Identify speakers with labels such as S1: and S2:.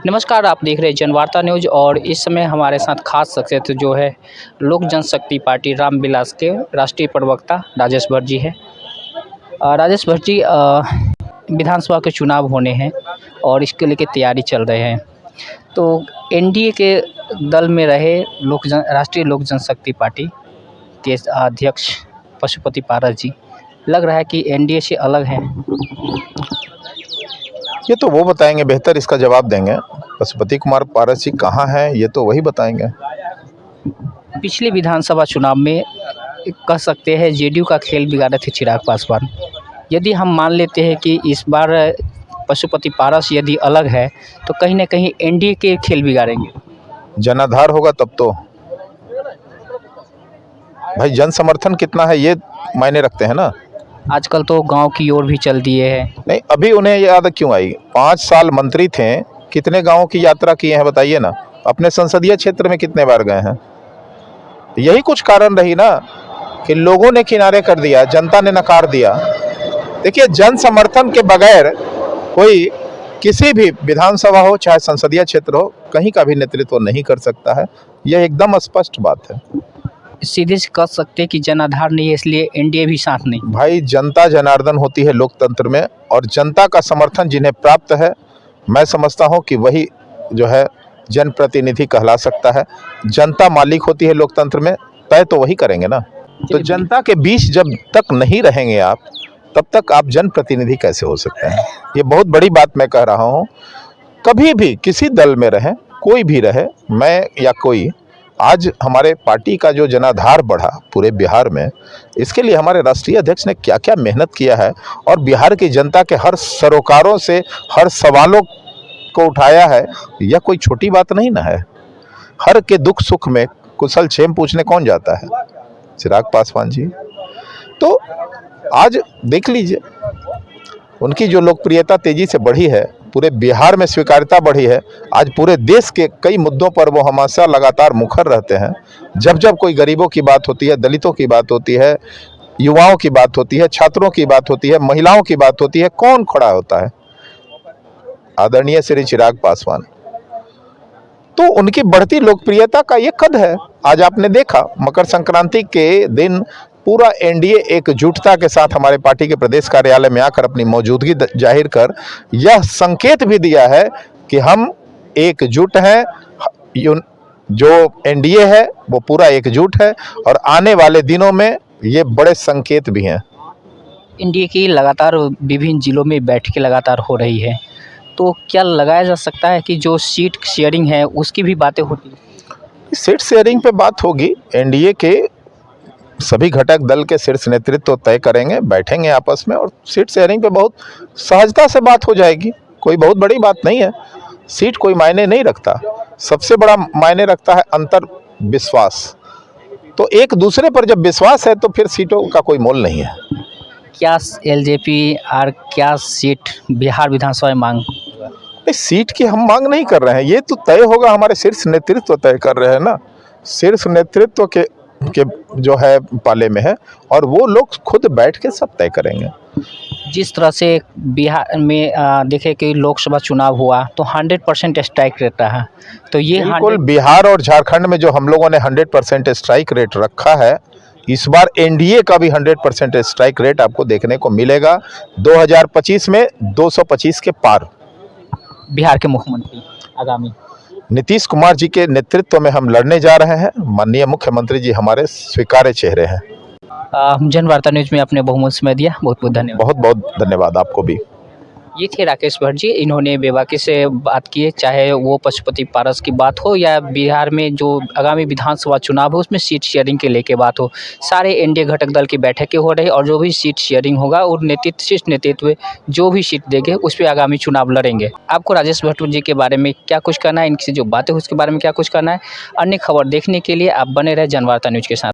S1: नमस्कार, आप देख रहे हैं जनवार्ता न्यूज़ और इस समय हमारे साथ खास शख्सियत जो है लोक जनशक्ति पार्टी रामविलास के राष्ट्रीय प्रवक्ता राजेश भट्ट जी है। राजेश भट्ट जी, विधानसभा के चुनाव होने हैं और इसके लेके तैयारी चल रहे हैं, तो एनडीए के दल में रहे राष्ट्रीय लोक जनशक्ति पार्टी के अध्यक्ष पशुपति पारस जी लग रहा है कि एनडीए से अलग हैं।
S2: ये तो वो बताएंगे, बेहतर इसका जवाब देंगे। पशुपति कुमार पारस जी कहाँ हैं ये तो वही बताएंगे।
S1: पिछले विधानसभा चुनाव में कह सकते हैं जेडीयू का खेल बिगाड़े थे चिराग पासवान। यदि हम मान लेते हैं कि इस बार पशुपति पारस यदि अलग है तो कहीं ना कहीं एनडीए के खेल बिगाड़ेंगे।
S2: जनाधार होगा तब तो भाई, जन समर्थन कितना है ये मायने रखते हैं ना।
S1: आजकल तो गांव की ओर भी चल दिए हैं।
S2: नहीं, अभी उन्हें याद क्यों आई? 5 साल मंत्री थे, कितने गांवों की यात्रा किए हैं बताइए ना। अपने संसदीय क्षेत्र में कितने बार गए हैं? यही कुछ कारण रही ना कि लोगों ने किनारे कर दिया, जनता ने नकार दिया। देखिए, जन समर्थन के बगैर कोई किसी भी विधानसभा हो चाहे संसदीय क्षेत्र हो कहीं का भी नेतृत्व नहीं कर सकता है। यह एकदम स्पष्ट बात है।
S1: सीधे से कह सकते हैं कि जनाधार नहीं है इसलिए एनडीए भी साथ नहीं।
S2: भाई, जनता जनार्दन होती है लोकतंत्र में, और जनता का समर्थन जिन्हें प्राप्त है, मैं समझता हूं कि वही जो है जनप्रतिनिधि कहला सकता है। जनता मालिक होती है लोकतंत्र में, तय तो वही करेंगे ना। तो जनता के बीच जब तक नहीं रहेंगे आप, तब तक आप जनप्रतिनिधि कैसे हो सकते हैं? ये बहुत बड़ी बात मैं कह रहा हूँ। कभी भी किसी दल में रहे, कोई भी रहे, मैं या कोई, आज हमारे पार्टी का जो जनाधार बढ़ा पूरे बिहार में, इसके लिए हमारे राष्ट्रीय अध्यक्ष ने क्या क्या मेहनत किया है और बिहार की जनता के हर सरोकारों से हर सवालों को उठाया है, यह कोई छोटी बात नहीं ना है। हर के दुख सुख में कुशल क्षेम पूछने कौन जाता है? चिराग पासवान जी। तो आज देख लीजिए, उनकी जो लोकप्रियता तेजी से बढ़ी है, पूरे बिहार में स्वीकार्यता बढ़ी है। आज पूरे देश के कई मुद्दों पर वो हमेशा लगातार मुखर रहते हैं। जब जब कोई गरीबों की बात होती है, दलितों की बात होती है, युवाओं की बात होती है, छात्रों की बात होती है, महिलाओं की बात होती है, कौन खड़ा होता है? आदरणीय श्री चिराग पासवान। तो उनकी बढ़ती लोकप्रियता का ये कद है। आज आपने देखा मकर संक्रांति के दिन पूरा एनडीए एकजुटता के साथ हमारे पार्टी के प्रदेश कार्यालय में आकर अपनी मौजूदगी जाहिर कर यह संकेत भी दिया है कि हम एकजुट हैं। जो एनडीए है वो पूरा एकजुट है, और आने वाले दिनों में ये बड़े संकेत भी हैं।
S1: एनडीए की लगातार विभिन्न जिलों में बैठकें लगातार हो रही है, तो क्या लगाया जा सकता है कि जो सीट शेयरिंग है उसकी भी बातें होती है?
S2: सीट शेयरिंग पे बात होगी। एनडीए के सभी घटक दल के शीर्ष नेतृत्व तय करेंगे, बैठेंगे आपस में, और सीट शेयरिंग पे बहुत सहजता से बात हो जाएगी। कोई बहुत बड़ी बात नहीं है। सीट कोई मायने नहीं रखता, सबसे बड़ा मायने रखता है अंतर विश्वास। तो एक दूसरे पर जब विश्वास है तो फिर सीटों का कोई मोल नहीं है।
S1: क्या एलजेपी और क्या सीट बिहार विधानसभा में मांग?
S2: सीट की हम मांग नहीं कर रहे हैं, ये तो तय होगा, हमारे शीर्ष नेतृत्व तय कर रहे हैं ना। शीर्ष नेतृत्व के जो है पाले में है, और वो लोग खुद बैठ के सब तय करेंगे।
S1: जिस तरह से बिहार में देखे कि लोकसभा चुनाव हुआ तो 100% स्ट्राइक रेट रहा, तो ये
S2: बिल्कुल बिहार और झारखंड में जो हम लोगों ने 100% स्ट्राइक रेट रखा है, इस बार एनडीए का भी 100% स्ट्राइक रेट आपको देखने को मिलेगा। 2025 में 225 के पार।
S1: बिहार के मुख्यमंत्री आगामी
S2: नीतीश कुमार जी के नेतृत्व में हम लड़ने जा रहे हैं। माननीय मुख्यमंत्री जी हमारे स्वीकार्य चेहरे हैं।
S1: जनवार्ता न्यूज़ में अपने बहुमूल्य समय दिया, बहुत बहुत धन्यवाद।
S2: बहुत बहुत धन्यवाद आपको भी।
S1: ये थे राकेश भट्ट जी। इन्होंने बेबाकी से बात की है, चाहे वो पशुपति पारस की बात हो या बिहार में जो आगामी विधानसभा चुनाव हो उसमें सीट शेयरिंग के लेके बात हो। सारे एनडीए घटक दल की बैठकें हो रही, और जो भी सीट शेयरिंग होगा और शीर्ष नेतृत्व जो भी सीट देंगे उस पर आगामी चुनाव लड़ेंगे। आपको राजेश भट्ट जी के बारे में क्या कुछ कहना है, इनकी जो बातें उसके बारे में क्या कुछ कहना है? अन्य खबर देखने के लिए आप बने रहे जनवार्ता न्यूज़ के साथ।